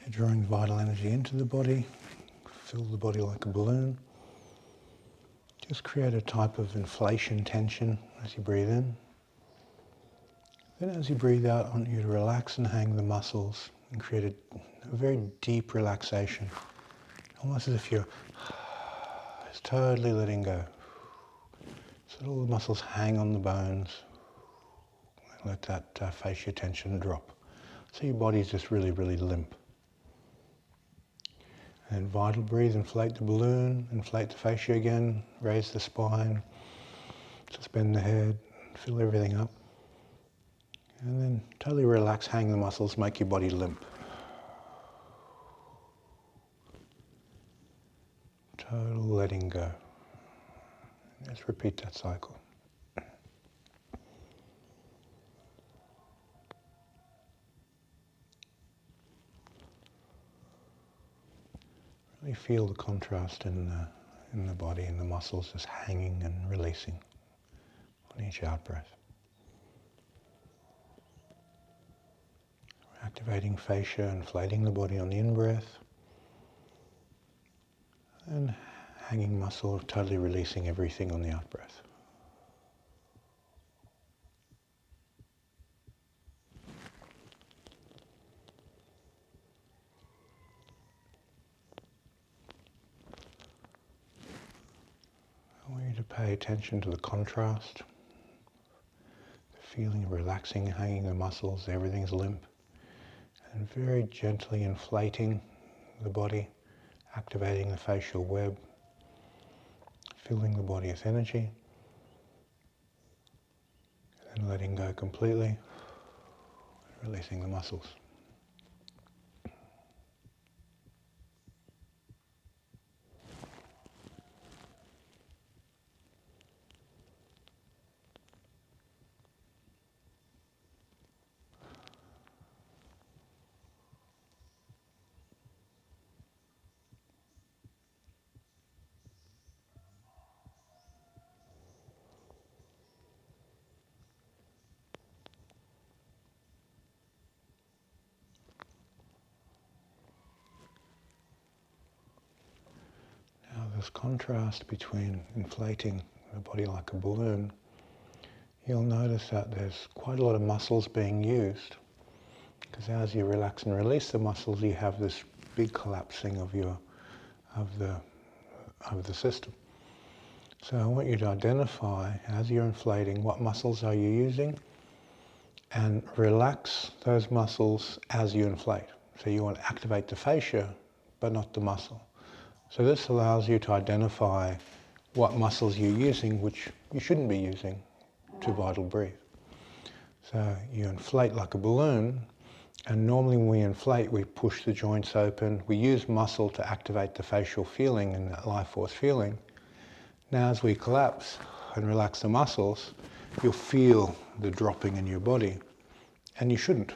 You're drawing vital energy into the body, fill the body like a balloon. Just create a type of inflation tension as you breathe in. Then as you breathe out, I want you to relax and hang the muscles and create a very deep relaxation. Almost as if you're just totally letting go. So all the muscles hang on the bones. Let that fascia tension drop. So your body's just really, really limp. And vital breathe, inflate the balloon, inflate the fascia again, raise the spine, suspend the head, fill everything up. And then totally relax, hang the muscles, make your body limp. Total letting go. Just repeat that cycle. Really feel the contrast in the body and the muscles just hanging and releasing on each out breath. Activating fascia, inflating the body on the in-breath, and hanging muscle, totally releasing everything on the out-breath. I want you to pay attention to the contrast, the feeling of relaxing, hanging the muscles, everything's limp, and very gently inflating the body, activating the facial web, filling the body with energy, and then letting go completely, releasing the muscles. This contrast between inflating the body like a balloon, you'll notice that there's quite a lot of muscles being used, because as you relax and release the muscles, you have this big collapsing of the system. So I want you to identify, as you're inflating, what muscles are you using, and relax those muscles as you inflate. So you want to activate the fascia, but not the muscle. So this allows you to identify what muscles you're using, which you shouldn't be using to vital breathe. So you inflate like a balloon, and normally when we inflate, we push the joints open. We use muscle to activate the facial feeling and that life force feeling. Now as we collapse and relax the muscles, you'll feel the dropping in your body, and you shouldn't.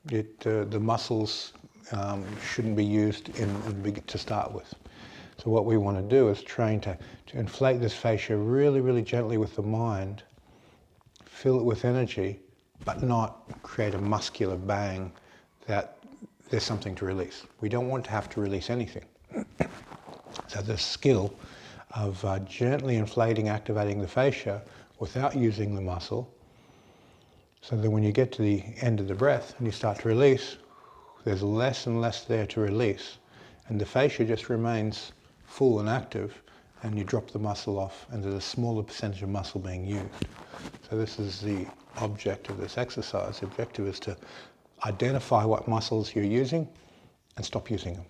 The muscles shouldn't be used to start with. So what we want to do is train to inflate this fascia really, really gently with the mind, fill it with energy, but not create a muscular bang that there's something to release. We don't want to have to release anything. So this skill of gently inflating, activating the fascia without using the muscle, so that when you get to the end of the breath and you start to release, there's less and less there to release, and the fascia just remains full and active, and you drop the muscle off, and there's a smaller percentage of muscle being used. So this is the object of this exercise. The objective is to identify what muscles you're using and stop using them.